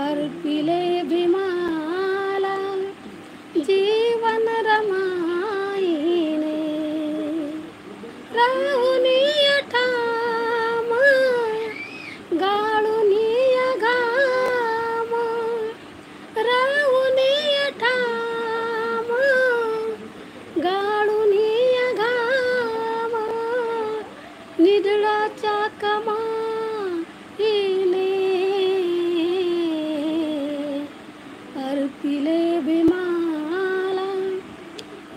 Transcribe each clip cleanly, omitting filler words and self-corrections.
अर्पिले भीमाला जीवन रमाईने राहुनिय ठाम गाळुनिय घाम राहुनिय ठाम गाळुनिय घाम निधळाच्या कमाईने अर्पिले भीमाला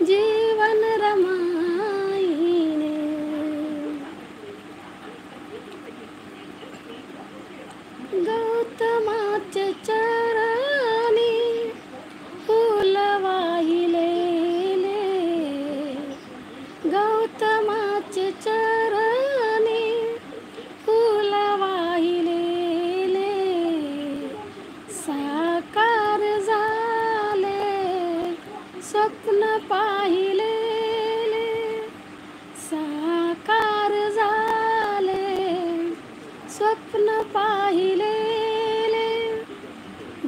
जीवन रमाईने गौतमाचे चरणी फूल वाहिलेले गौतमाचे चरणी फूल वाहिलेले साकार झाले स्वप्न पाहिलेले साकार झाले स्वप्न पाहिलेले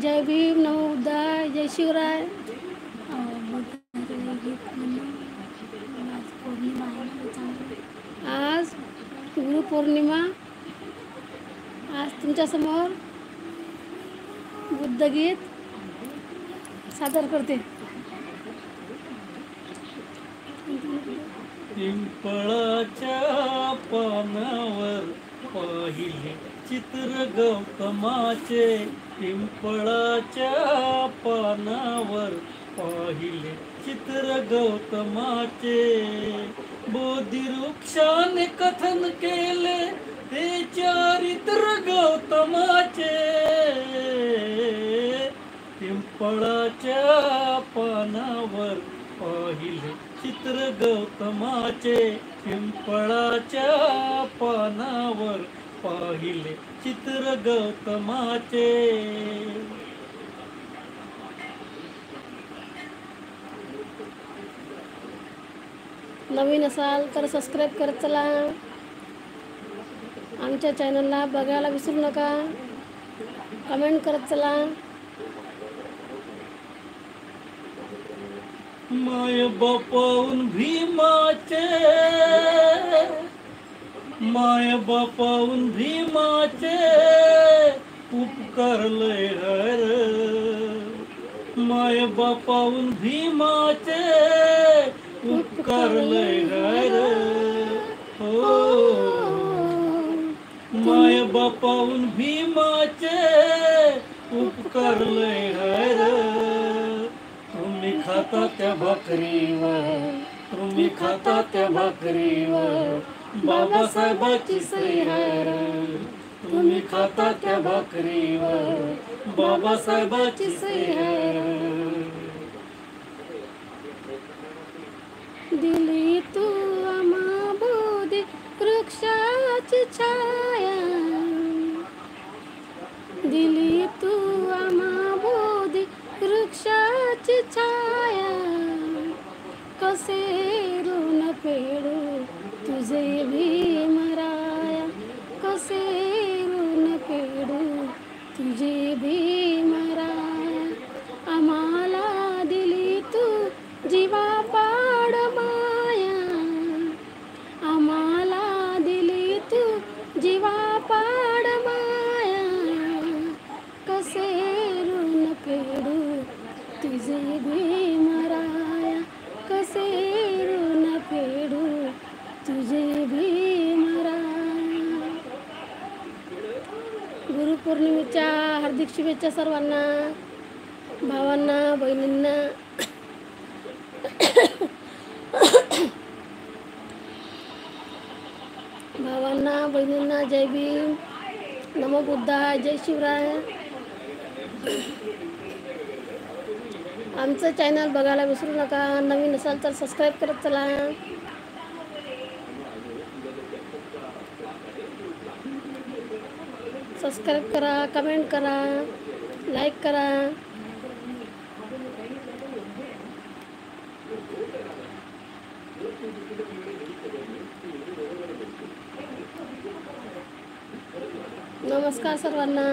जय भीम नमोदा जय शिवराय आज गुरुपौर्णिमा आज तुमच्यासमोर बुद्धगीत सादर करते पिंपळाच्या पानावर पाहिले चित्र गौतमाचे पिंपळाच्या पानावर पाहिले चित्र गौतमाचे बोधी वृक्षाने कथन केले ते चारित्र गौतमाचे पिंपळाच्या पानावर पाहिले चित्र गौतमाचे पिंपळाच्या पानावर पाहिले चित्र गौतमाचे नवीन असाल तर सबस्क्राईब करत चला आमच्या चॅनलला बघायला विसरू नका कमेंट करत चला माय बापाहून भीमाचे माय बापाहून भीमाचे उपकार लय हर माय बापाहून भीमाचे उपकार लय हर हो माय बापाहून भीमाचे उपकार लय हर तुम्ही खाता त्या भाकरीवर तुम्ही खाता त्या भाकरीवर बाबासाहेबाची सही आहे तुम्ही खाता त्या भाकरीवर बाबासाहेबाची सही आहे दिली तू आम्हा बोधी वृक्षाची छाया दिली तू आम्हा बोधी वृक्षाची छाया कसे ऋण फेडू तुझे भीमराया कसे ऋण फेडू तुझे भीमराया आम्हाला दिली तू जीवापाड माया आम्हाला दिली तू जीवापाड माया कसे ऋण फेडू तुझे भीमराया कसे ऋण फेडू तुझे भीमराया गुरुपौर्णिमेच्या हार्दिक शुभेच्छा सर्वांना भावांना बहिणींना भावांना बहिणींना जय भीम नमो बुद्धाय जय शिवराय आमचं चॅनल बघायला विसरू नका नवीन असाल तर सबस्क्राईब करत चला सबस्क्राईब करा कमेंट करा लाईक करा नमस्कार सर्वांना.